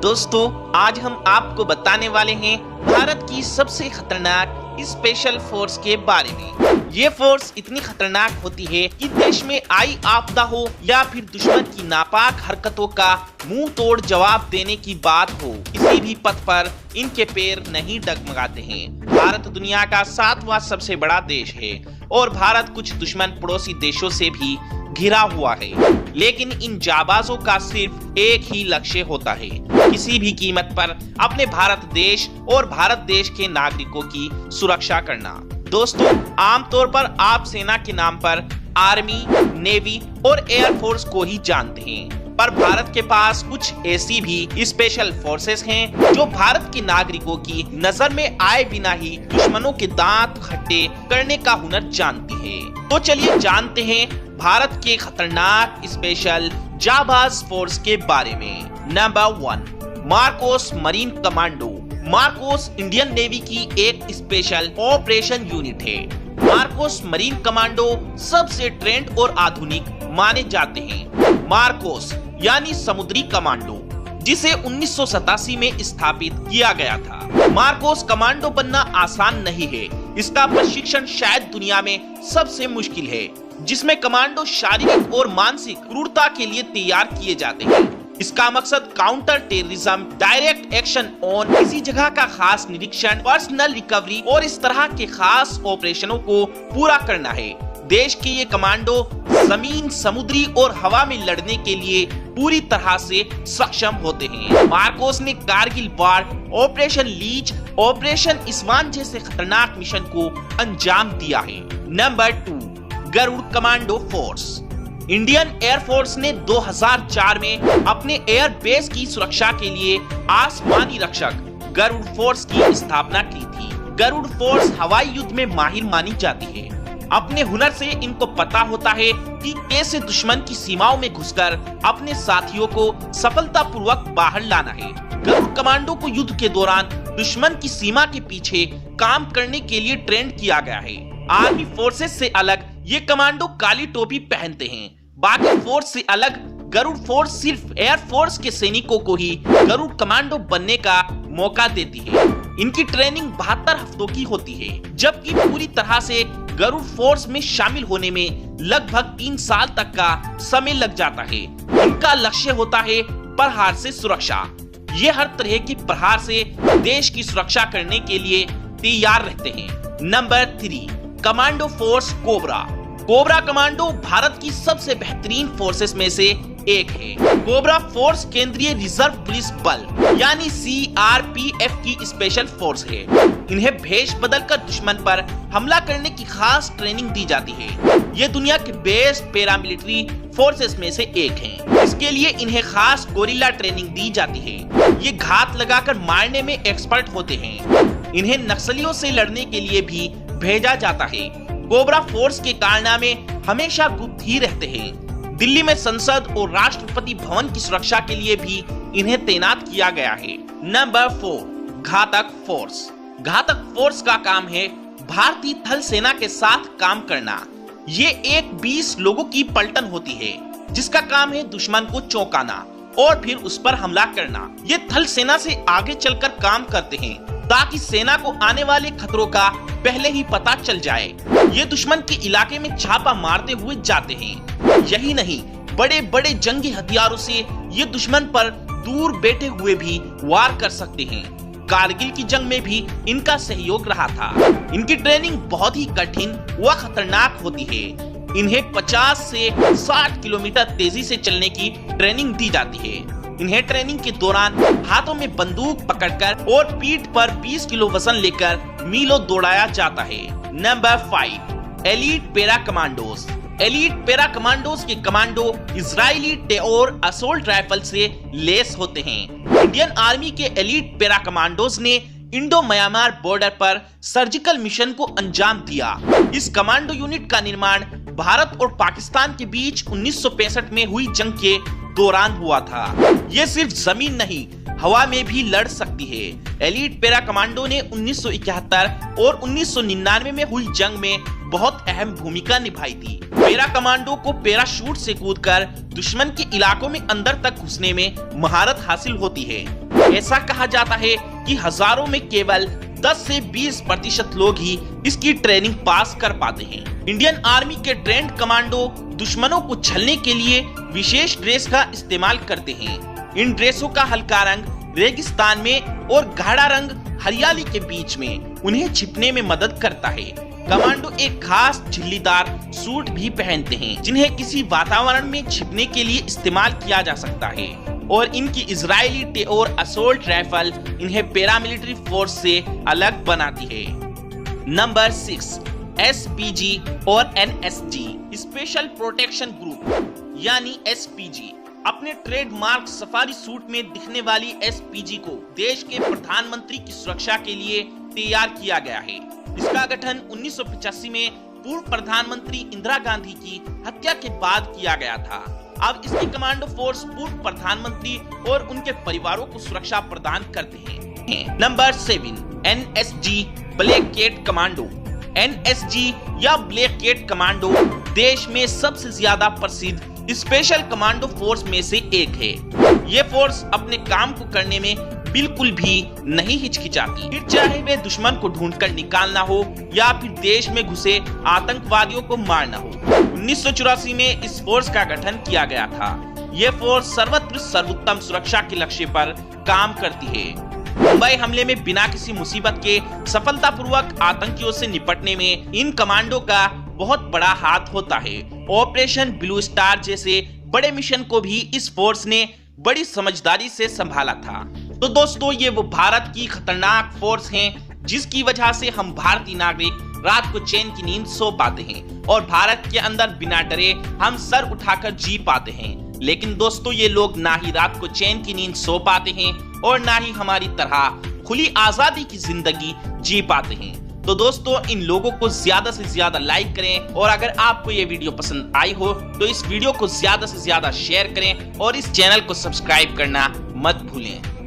दोस्तों, आज हम आपको बताने वाले हैं भारत की सबसे खतरनाक स्पेशल फोर्स के बारे में। ये फोर्स इतनी खतरनाक होती है कि देश में आई आपदा हो या फिर दुश्मन की नापाक हरकतों का मुंह तोड़ जवाब देने की बात हो, किसी भी पथ पर इनके पैर नहीं डगमगाते हैं। भारत दुनिया का 7वां सबसे बड़ा देश है और भारत कुछ दुश्मन पड़ोसी देशों से भी घिरा हुआ है, लेकिन इन जाबाजों का सिर्फ एक ही लक्ष्य होता है, किसी भी कीमत पर अपने भारत देश और भारत देश के नागरिकों की सुरक्षा करना। दोस्तों, आमतौर पर आप सेना के नाम पर आर्मी, नेवी और एयरफोर्स को ही जानते हैं, पर भारत के पास कुछ ऐसी भी स्पेशल फोर्सेस हैं जो भारत के नागरिकों की नजर में आए बिना ही दुश्मनों के दांत खट्टे करने का हुनर जानती है। तो चलिए जानते हैं भारत के खतरनाक स्पेशल जाबाज फोर्स के बारे में। Number 1, Marcos marine commando. Marcos Indian navy की एक स्पेशल ऑपरेशन यूनिट है। मार्कोस मरीन कमांडो सबसे ट्रेंड और आधुनिक माने जाते हैं। मार्कोस यानी समुद्री कमांडो, जिसे 1987 में स्थापित किया गया था। मार्कोस कमांडो बनना आसान नहीं है। इसका प्रशिक्षण शायद दुनिया में सबसे मुश्किल है, जिसमें कमांडो शारीरिक और मानसिक क्रूरता के लिए तैयार किए जाते हैं। इसका मकसद counter terrorism, direct action on किसी जगह का खास निरीक्षण, पर्सनल रिकवरी और इस तरह के खास ऑपरेशनों को पूरा करना है। देश के ये कमांडो जमीन, समुद्री और हवा में लड़ने के लिए पूरी तरह से सक्षम होते हैं। मार्कोस ने Kargil war, operation Leech, operation इस्वान जैसे खतरनाक मिशन को अंजाम दिया है। Number 2, Garud commando force. Indian air force ने 2004 में अपने एयर बेस की सुरक्षा के लिए आसमानी रक्षक गरुड़ फोर्स की स्थापना की थी। गरुड़ फोर्स हवाई युद्ध में माहिर मानी जाती है। अपने हुनर से इनको पता होता है कि कैसे दुश्मन की सीमाओं में घुसकर अपने साथियों को सफलतापूर्वक बाहर लाना है। गरुड़ कमांडो को युद्ध के दौरान दुश्मन की सीमा के पीछे काम करने के लिए ट्रेंड किया गया है। आर्मी फोर्सेस से अलग ये कमांडो काली टोपी पहनते हैं। बाकी फोर्स से अलग गरुड़ फोर्स सिर्फ एयरफोर्स के सैनिकों को ही गरुड़ कमांडो बनने का मौका देती है। इनकी ट्रेनिंग 72 हफ्तों की होती है, जबकि पूरी तरह से गरुड़ फोर्स में शामिल होने में लगभग 3 साल तक का समय लग जाता है। इनका लक्ष्य होता है प्रहार से सुरक्षा। ये हर तरह के प्रहार से देश की सुरक्षा करने के लिए तैयार रहते हैं। Number 3, commando force cobra. Cobra commando Bharat की सबसे बेहतरीन फोर्सेस में से एक है। कोबरा फोर्स केंद्रीय रिजर्व पुलिस बल यानी CRPF की स्पेशल फोर्स है। इन्हें भेष बदलकर दुश्मन पर हमला करने की खास ट्रेनिंग दी जाती है। ये दुनिया के बेस्ट पैरामिलिट्री फोर्सेस में से एक हैं। इसके लिए इन्हें खास गोरिल्ला ट्रेनिंग दी जाती है। ये घात लगाकर मारने में एक्सपर्ट होते हैं। इन्हें नक्सलियों से लड़ने के लिए भी भेजा जाता है। कोबरा फोर्स के कारनामे हमेशा गुप्त ही रहते हैं। दिल्ली में संसद और राष्ट्रपति भवन की सुरक्षा के लिए भी इन्हें तैनात किया गया है। नंबर 4, घातक फोर्स। घातक फोर्स का काम है भारतीय थल सेना के साथ काम करना। ये एक 20 लोगों की पलटन होती है, जिसका काम है दुश्मन को चौंकाना और फिर उस पर हमला करना। ये थल सेना से आगे चलकर काम करते हैं ताकि सेना को आने वाले खतरों का पहले ही पता चल जाए। ये दुश्मन के इलाके में छापा मारते हुए जाते हैं। यही नहीं, बड़े बड़े जंगी हथियारों से ये दुश्मन पर दूर बैठे हुए भी वार कर सकते हैं। कारगिल की जंग में भी इनका सहयोग रहा था। इनकी ट्रेनिंग बहुत ही कठिन व खतरनाक होती है। इन्हें 50 से 60 किलोमीटर तेजी से चलने की ट्रेनिंग दी जाती है। इन्हें ट्रेनिंग के दौरान हाथों में बंदूक पकड़कर और पीठ पर 20 किलो वजन लेकर मीलों दौड़ाया जाता है। Number 5, elite para commandos. Elite para commandos के कमांडो इजरायली टेओर असोल्ट राइफल से लेस होते हैं। इंडियन आर्मी के एलीट पैरा कमांडोज ने इंडो म्यांमार बॉर्डर पर सर्जिकल मिशन को अंजाम दिया। इस कमांडो यूनिट का निर्माण भारत और पाकिस्तान के बीच 1965 में हुई जंग के दौरान हुआ था। ये सिर्फ जमीन नहीं, हवा में भी लड़ सकती है। एलीट पैरा कमांडो ने 1971 और 1999 में हुई जंग में बहुत अहम भूमिका निभाई थी। पैरा कमांडो को पैराशूट से कूदकर दुश्मन के इलाकों में अंदर तक घुसने में महारत हासिल होती है। ऐसा कहा जाता है कि हजारों में केवल 10 से 20% लोग ही इसकी ट्रेनिंग पास कर पाते हैं। इंडियन आर्मी के ट्रेंड कमांडो दुश्मनों को छलने के लिए विशेष ड्रेस का इस्तेमाल करते हैं। इन ड्रेसों का हल्का रंग रेगिस्तान में और गाढ़ा रंग हरियाली के बीच में उन्हें छिपने में मदद करता है। कमांडो एक खास झिल्लीदार सूट भी पहनते हैं, जिन्हें किसी वातावरण में छिपने के लिए इस्तेमाल किया जा सकता है। और इनकी इजरायली टेओर असोल्ट राइफल इन्हें पैरामिलिट्री फोर्स से अलग बनाती है। नंबर 6, SPG और NSG स्पेशल प्रोटेक्शन ग्रुप यानी SPG। अपने ट्रेडमार्क सफारी सूट में दिखने वाली SPG को देश के प्रधानमंत्री की सुरक्षा के लिए तैयार किया गया है। इसका गठन 1985 में पूर्व प्रधानमंत्री इंदिरा गांधी की हत्या के बाद किया गया था। अब इसकी कमांडो फोर्स पूर्व प्रधानमंत्री और उनके परिवारों को सुरक्षा प्रदान करते हैं। Number 7, NSG black cat commando. NSG या ब्लैक कैट कमांडो देश में सबसे ज्यादा प्रसिद्ध स्पेशल कमांडो फोर्स में से एक है। ये फोर्स अपने काम को करने में बिल्कुल भी नहीं हिचकिचाती, फिर चाहे वे दुश्मन को ढूंढकर निकालना हो या फिर देश में घुसे आतंकवादियों को मारना हो। 1984 में इस फोर्स का गठन किया गया था। ये फोर्स सर्वत्र सर्वोत्तम सुरक्षा के लक्ष्य पर काम करती है। मुंबई हमले में बिना किसी मुसीबत के सफलतापूर्वक आतंकियों से निपटने में इन कमांडो का बहुत बड़ा हाथ होता है। ऑपरेशन ब्लू स्टार जैसे बड़े मिशन को भी इस फोर्स ने बड़ी समझदारी से संभाला था। तो दोस्तों, ये वो भारत की खतरनाक फोर्स हैं जिसकी वजह से हम भारतीय नागरिक रात को चैन की नींद सो पाते हैं और भारत के अंदर बिना डरे हम सर उठाकर जी पाते हैं। लेकिन दोस्तों, ये लोग ना ही रात को चैन की नींद सो पाते हैं और ना ही हमारी तरह खुली आजादी की जिंदगी जी पाते हैं। तो दोस्तों, इन लोगों को ज्यादा से ज्यादा लाइक करें और अगर आपको ये वीडियो पसंद आई हो तो इस वीडियो को ज्यादा से ज्यादा शेयर करें और इस चैनल को सब्सक्राइब करना मत भूलें।